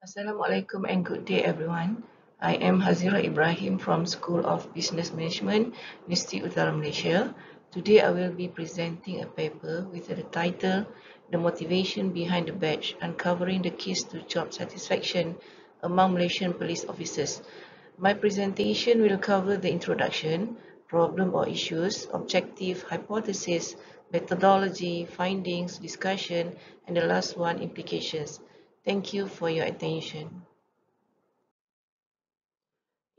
Assalamualaikum and good day everyone. I am Hazira Ibrahim from School of Business Management, Universiti Utara Malaysia. Today I will be presenting a paper with the title The Motivation Behind the Badge, Uncovering the Keys to Job Satisfaction Among Malaysian Police Officers. My presentation will cover the introduction, problem or issues, objective, hypothesis, methodology, findings, discussion, and the last one, implications. Thank you for your attention.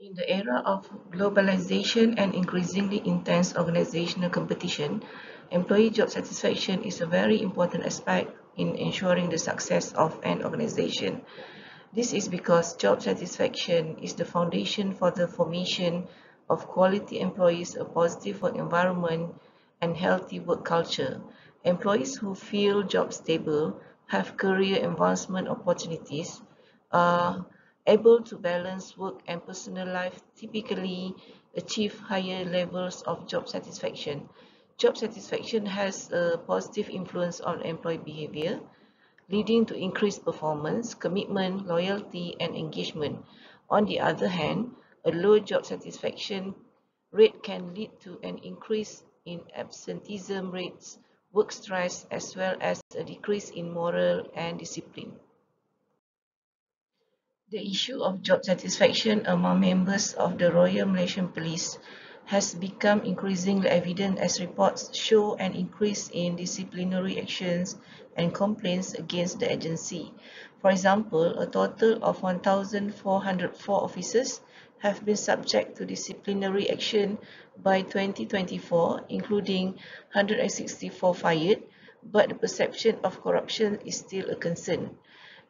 In the era of globalization and increasingly intense organizational competition, employee job satisfaction is a very important aspect in ensuring the success of an organization. This is because job satisfaction is the foundation for the formation of quality employees, a positive work environment, and healthy work culture. Employees who feel job stable, have career advancement opportunities, are able to balance work and personal life, typically achieve higher levels of job satisfaction. Job satisfaction has a positive influence on employee behavior, leading to increased performance, commitment, loyalty, and engagement. On the other hand, a low job satisfaction rate can lead to an increase in absenteeism rates, work stress, as well as a decrease in morale and discipline. The issue of job satisfaction among members of the Royal Malaysian Police has become increasingly evident as reports show an increase in disciplinary actions and complaints against the agency. For example, a total of 1,404 officers have been subject to disciplinary action by 2024, including 164 fired, but the perception of corruption is still a concern.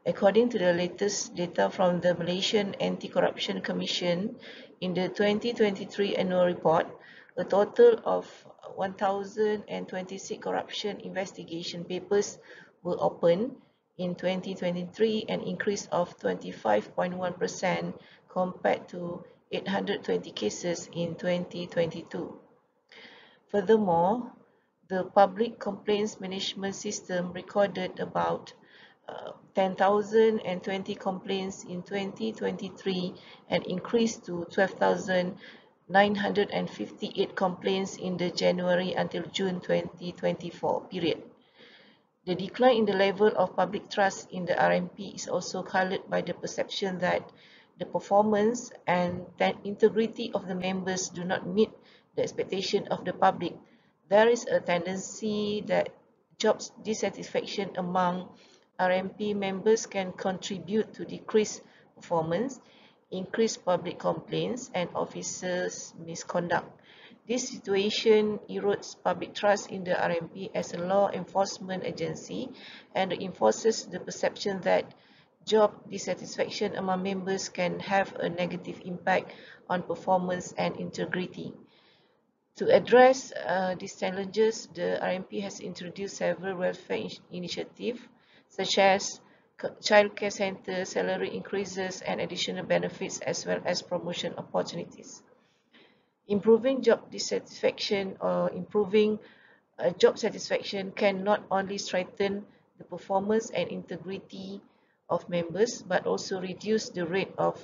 According to the latest data from the Malaysian Anti-Corruption Commission, in the 2023 annual report, a total of 1,026 corruption investigation papers were opened in 2023, an increase of 25.1% compared to 820 cases in 2022. Furthermore, the Public Complaints Management System recorded about 10,020 complaints in 2023 and increased to 12,958 complaints in the January until June 2024 period. The decline in the level of public trust in the RMP is also colored by the perception that the performance and integrity of the members do not meet the expectation of the public. There is a tendency that job dissatisfaction among RMP members can contribute to decreased performance, increased public complaints, and officers' misconduct. This situation erodes public trust in the RMP as a law enforcement agency and enforces the perception that job dissatisfaction among members can have a negative impact on performance and integrity. To address these challenges, the RMP has introduced several welfare initiatives such as childcare centers, salary increases, and additional benefits, as well as promotion opportunities. Improving job dissatisfaction or improving job satisfaction can not only strengthen the performance and integrity of members, but also reduce the rate of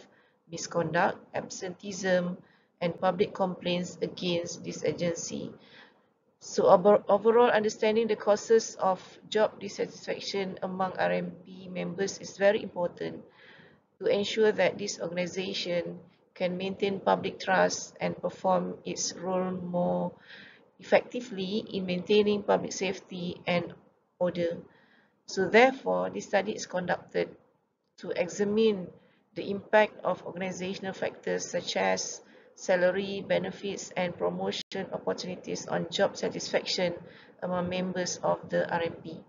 misconduct, absenteeism, and public complaints against this agency. So overall, understanding the causes of job dissatisfaction among RMP members is very important to ensure that this organization can maintain public trust and perform its role more effectively in maintaining public safety and order. So therefore, this study is conducted to examine the impact of organizational factors such as salary, benefits, and promotion opportunities on job satisfaction among members of the RMP.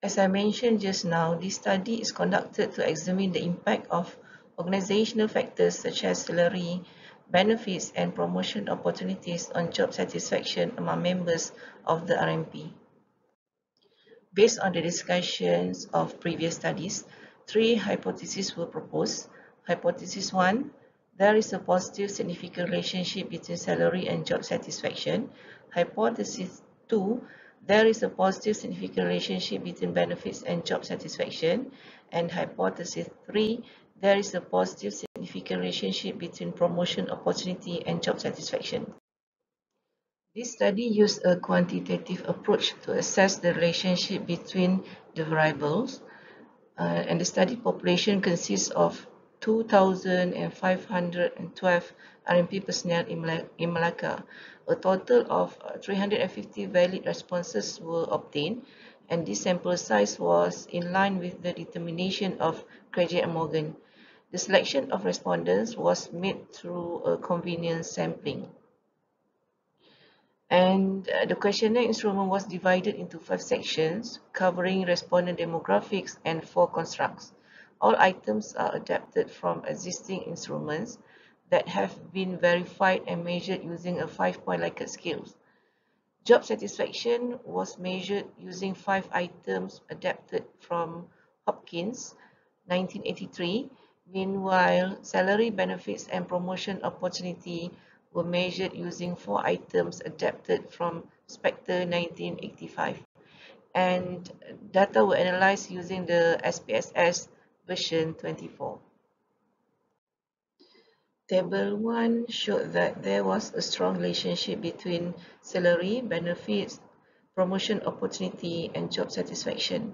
As I mentioned just now, this study is conducted to examine the impact of organizational factors such as salary, benefits, and promotion opportunities on job satisfaction among members of the RMP. Based on the discussions of previous studies, three hypotheses were proposed. Hypothesis 1, there is a positive significant relationship between salary and job satisfaction. Hypothesis 2, there is a positive significant relationship between benefits and job satisfaction. And hypothesis 3, there is a positive significant relationship between promotion opportunity and job satisfaction. This study used a quantitative approach to assess the relationship between the variables, and the study population consists of 2,512 RMP personnel in Malacca. A total of 350 valid responses were obtained, and this sample size was in line with the determination of Craigie and Morgan. The selection of respondents was made through a convenience sampling. And the questionnaire instrument was divided into 5 sections covering respondent demographics and 4 constructs. All items are adapted from existing instruments that have been verified and measured using a 5-point Likert scale. Job satisfaction was measured using 5 items adapted from Hopkins, 1983. Meanwhile, salary, benefits, and promotion opportunity were measured using 4 items adapted from Spectre, 1985. And data were analyzed using the SPSS version 24. Table 1 showed that there was a strong relationship between salary, benefits, promotion opportunity, and job satisfaction.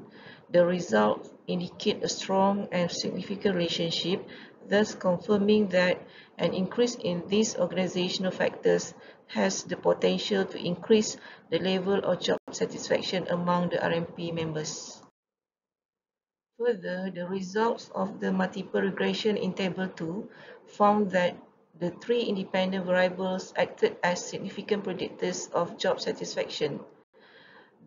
The results indicate a strong and significant relationship, thus confirming that an increase in these organizational factors has the potential to increase the level of job satisfaction among the RMP members. Further, the results of the multiple regression in Table 2 found that the 3 independent variables acted as significant predictors of job satisfaction.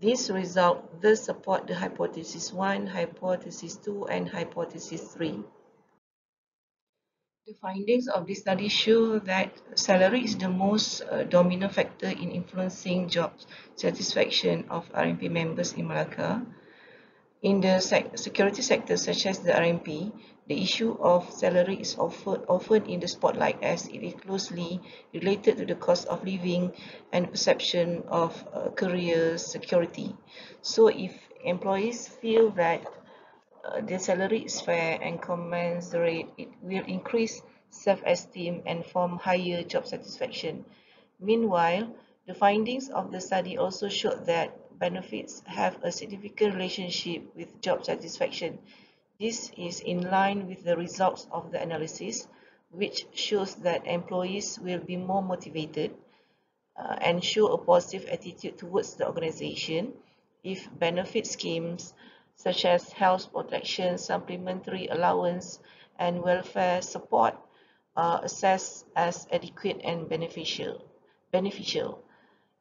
These results thus support the Hypothesis 1, Hypothesis 2, and Hypothesis 3. The findings of this study show that salary is the most dominant factor in influencing job satisfaction of RMP members in Malacca. In the security sector, such as the RMP, the issue of salary is often in the spotlight as it is closely related to the cost of living and perception of career security. So if employees feel that their salary is fair and commensurate, it will increase self-esteem and form higher job satisfaction. Meanwhile, the findings of the study also showed that benefits have a significant relationship with job satisfaction. This is in line with the results of the analysis, which shows that employees will be more motivated and show a positive attitude towards the organization if benefit schemes such as health protection, supplementary allowance, and welfare support are assessed as adequate and beneficial.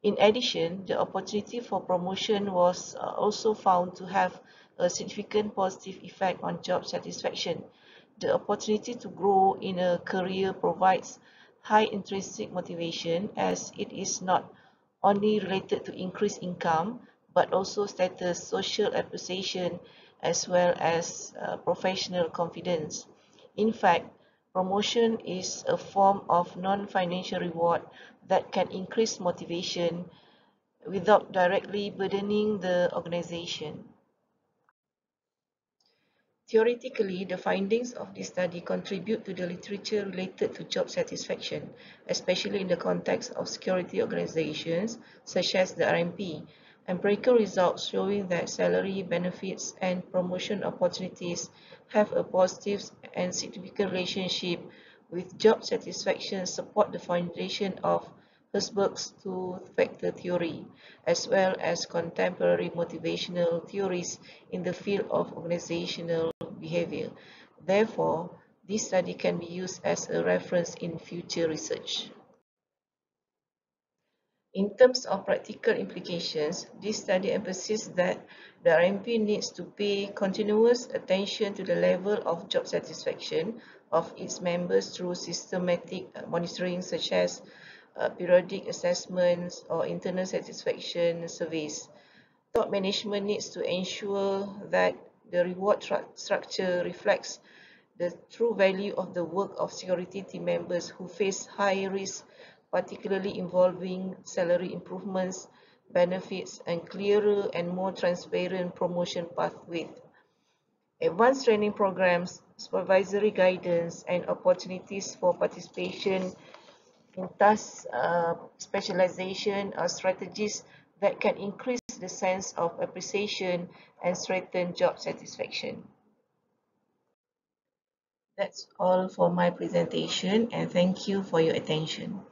In addition, the opportunity for promotion was also found to have a significant positive effect on job satisfaction. The opportunity to grow in a career provides high intrinsic motivation as it is not only related to increased income but also status, social appreciation, as well as professional confidence. In fact, promotion is a form of non-financial reward that can increase motivation without directly burdening the organization. Theoretically, the findings of this study contribute to the literature related to job satisfaction, especially in the context of security organizations such as the RMP. Empirical results showing that salary, benefits, and promotion opportunities have a positive and significant relationship with job satisfaction support the foundation of Herzberg's two-factor theory, as well as contemporary motivational theories in the field of organizational behavior. Therefore, this study can be used as a reference in future research. In terms of practical implications, this study emphasizes that the RMP needs to pay continuous attention to the level of job satisfaction of its members through systematic monitoring such as periodic assessments or internal satisfaction surveys. Top management needs to ensure that the reward structure reflects the true value of the work of security team members who face high risk, particularly involving salary improvements, benefits, and clearer and more transparent promotion pathways. Advanced training programs, supervisory guidance, and opportunities for participation in task specialization are strategies that can increase the sense of appreciation and strengthen job satisfaction. That's all for my presentation, and thank you for your attention.